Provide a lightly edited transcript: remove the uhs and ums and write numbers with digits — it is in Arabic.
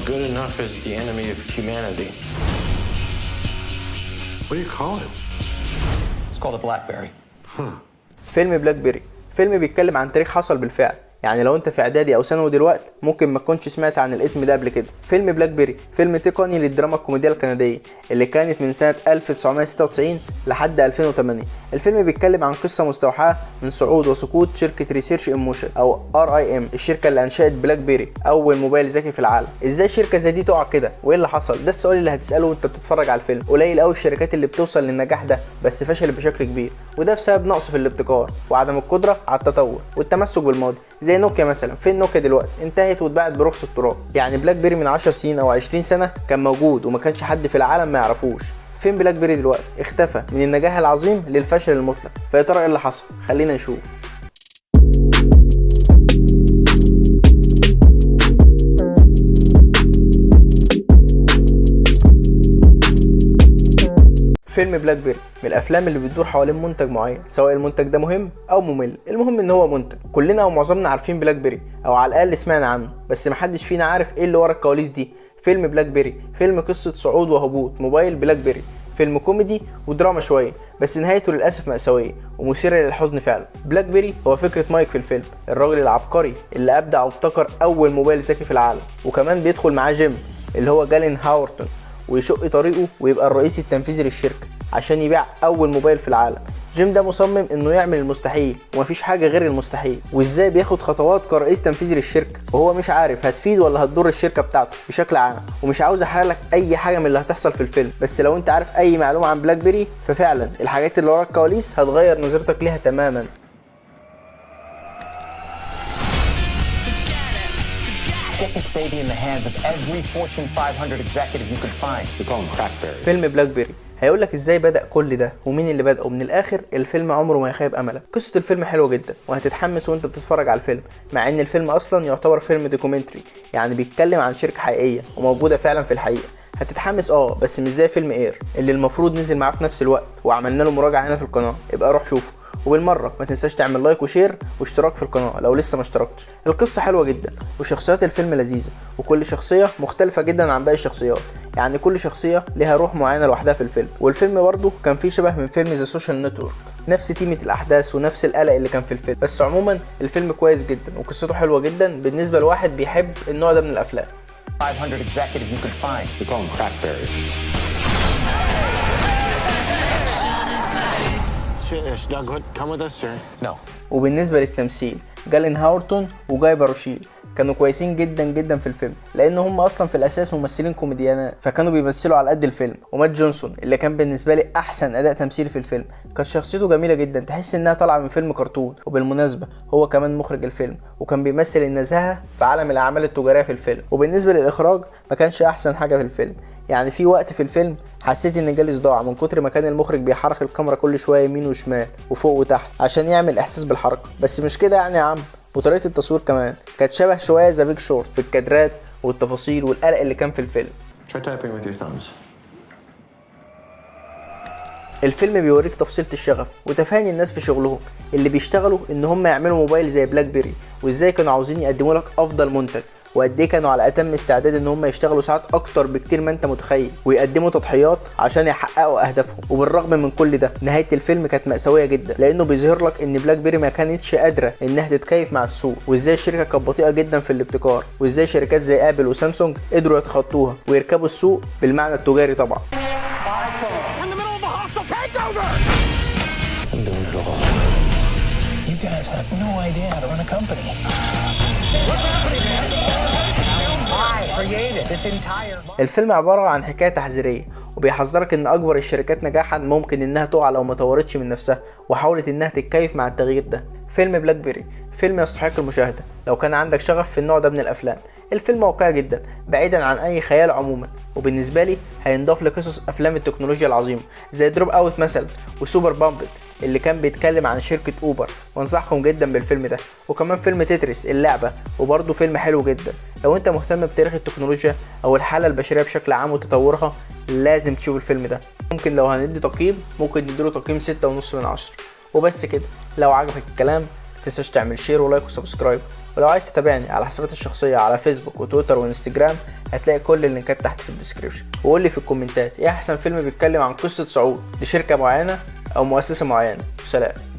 good enough is the enemy of humanity. What do you call it? It's called a BlackBerry. فيلم بلاك بيري فيلم بيتكلم عن تاريخ حصل بالفعل. يعني لو انت في اعدادي او ثانوي دلوقتي ممكن ما تكونش سمعت عن الاسم ده قبل كده. فيلم بلاك بيري فيلم تقني للدراما الكوميديه الكنديه اللي كانت من سنه 1996 لحد 2008. الفيلم بيتكلم عن قصه مستوحاه من صعود وسقوط شركه ريسيرش ايموشن او RIM، الشركه اللي انشات بلاك بيري اول موبايل ذكي في العالم. ازاي شركه زي دي تقع كده وايه اللي حصل؟ ده السؤال اللي هتساله وانت بتتفرج على الفيلم. قليل قوي الشركات اللي بتوصل للنجاح ده، بس فشلت بشكل كبير، وده بسبب نقص في الابتكار وعدم القدره على التطور والتمسك بالماضي. زي نوكيا مثلا، فين نوكيا دلوقتي؟ انتهت واتباعت برخص التراب. يعني بلاك بيري من 10 سنين او 20 سنه كان موجود وما كانش حد في العالم ما يعرفوش. فين بلاك بيري دلوقتي؟ اختفى من النجاح العظيم للفشل المطلق. فيا ترى ايه اللي حصل؟ خلينا نشوف. فيلم بلاك بيري من الافلام اللي بتدور حوالين منتج معين، سواء المنتج ده مهم او ممل، المهم ان هو منتج. كلنا او معظمنا عارفين بلاك بيري او على الاقل سمعنا عنه، بس محدش فينا عارف ايه اللي ورا الكواليس دي. فيلم بلاك بيري فيلم قصه صعود وهبوط موبايل بلاك بيري، فيلم كوميدي ودراما شويه، بس نهايته للاسف مأساويه ومثيره للحزن فعلا. بلاك بيري هو فكره مايك في الفيلم، الراجل العبقري اللي ابدع وابتكر اول موبايل ذكي في العالم، وكمان بيدخل معاه جيم اللي هو جالين هاورتون ويشق طريقه ويبقى الرئيس التنفيذي للشركه عشان يبيع اول موبايل في العالم. جيم ده مصمم انه يعمل المستحيل ومفيش حاجه غير المستحيل، وازاي بياخد خطوات كرئيس تنفيذي للشركه وهو مش عارف هتفيد ولا هتضر الشركه بتاعته بشكل عام. ومش عاوز احرق لك اي حاجه من اللي هتحصل في الفيلم، بس لو انت عارف اي معلومه عن بلاك بيري ففعلا الحاجات اللي ورا الكواليس هتغير نظرتك ليها تماما. Get this baby in the hands of every Fortune 500 executive you could find. We call them crackberries. فيلم بلاك بيري هيقول لك ازاي بدأ كل ده ومين اللي بدأه. من الاخر الفيلم عمره ما يخيب املك. قصة الفيلم حلوة جدا وهتتحمس وانت بتتفرج على الفيلم، مع ان الفيلم اصلا يعتبر فيلم دوكيومنتري، يعني بيتكلم عن شركة حقيقية وموجودة فعلا في الحقيقة. هتتحمس بس مش زي فيلم اير اللي المفروض نزل معاه في نفس الوقت وعملنا له مراجعة هنا في القناة، ابقى روح شوفه. وبالمره ما تنساش تعمل لايك وشير واشتراك في القناه لو لسه ما اشتركتش. القصه حلوه جدا وشخصيات الفيلم لذيذه، وكل شخصيه مختلفه جدا عن باقي الشخصيات، يعني كل شخصيه ليها روح معينه لوحدها في الفيلم. والفيلم برضه كان فيه شبه من فيلم ذا سوشيال نتورك، نفس تيمه الاحداث ونفس القلق اللي كان في الفيلم. بس عموما الفيلم كويس جدا وقصته حلوه جدا بالنسبه لواحد بيحب النوع ده من الافلام. 500 executives you could find. We call them crackberries. Doug, come with us, sir. No. وبالنسبه للتمثيل جالين هاورتون وجاي باروشيل كانوا كويسين جدا جدا في الفيلم، لان هم اصلا في الاساس ممثلين كوميديانات فكانوا بيمثلوا على قد الفيلم. ومات جونسون اللي كان بالنسبه لي احسن اداء تمثيلي في الفيلم، كانت شخصيته جميله جدا تحس انها طالعه من فيلم كرتون. وبالمناسبه هو كمان مخرج الفيلم وكان بيمثل النزاهه في عالم الاعمال التجاريه في الفيلم. وبالنسبه للاخراج ما كانش احسن حاجه في الفيلم، يعني في وقت في الفيلم حسيت ان جالي صداع من كتر ما كان المخرج بيحرك الكاميرا كل شويه يمين وشمال وفوق وتحت عشان يعمل احساس بالحركه. بس مش كده يعني يا عم. وطريقه التصوير كمان كانت شبه شويه ذا بيج شورت في الكادرات والتفاصيل والقلق اللي كان في الفيلم. Try typing with your thumbs. الفيلم بيوريك تفصيلة الشغف وتفاني الناس في شغلهم اللي بيشتغلوا ان هم يعملوا موبايل زي بلاك بيري، وازاي كانوا عاوزين يقدموا لك افضل منتج، وقد ايه كانوا على اتم استعداد ان هم يشتغلوا ساعات اكتر بكتير ما انت متخيل ويقدموا تضحيات عشان يحققوا اهدافهم. وبالرغم من كل ده نهايه الفيلم كانت مأساويه جدا، لانه بيظهر لك ان بلاك بيري ما كانتش قادره انها تتكيف مع السوق، وازاي الشركه كانت بطيئه جدا في الابتكار، وازاي شركات زي ابل وسامسونج قدروا يتخطوها ويركبوا السوق بالمعنى التجاري طبعا. I'm doing it all. You guys have no idea how to run a company. الفيلم عبارة عن حكاية تحذيرية وبيحذرك ان اكبر الشركات نجاحا ممكن انها تقع لو ما طورتش من نفسها وحاولت انها تتكيف مع التغيير ده. فيلم بلاك بيري فيلم يستحق المشاهدة لو كان عندك شغف في النوع ده من الافلام. الفيلم واقعي جدا بعيدا عن اي خيال عموما، وبالنسبة لي هينضاف لقصص افلام التكنولوجيا العظيمة زي دروب اوت مثلا وسوبر بامبت اللي كان بيتكلم عن شركة اوبر، وانصحكم جدا بالفيلم ده. وكمان فيلم تتريس اللعبة وبرضه فيلم حلو جدا. لو انت مهتم بتاريخ التكنولوجيا او الحالة البشرية بشكل عام وتطورها لازم تشوف الفيلم ده. ممكن لو هندي تقييم ممكن نديله تقييم 6.5 من 10. وبس كده، لو عجبك الكلام متنساش تعمل شير ولايك وسبسكرايب، ولو عايز تتابعني على حساباتي الشخصيه على فيسبوك وتويتر وانستجرام هتلاقي كل اللينكات تحت في الديسكريبشن. وقول لي في الكومنتات ايه احسن فيلم بيتكلم عن قصه صعود لشركه معينه او مؤسسه معينه. سلام.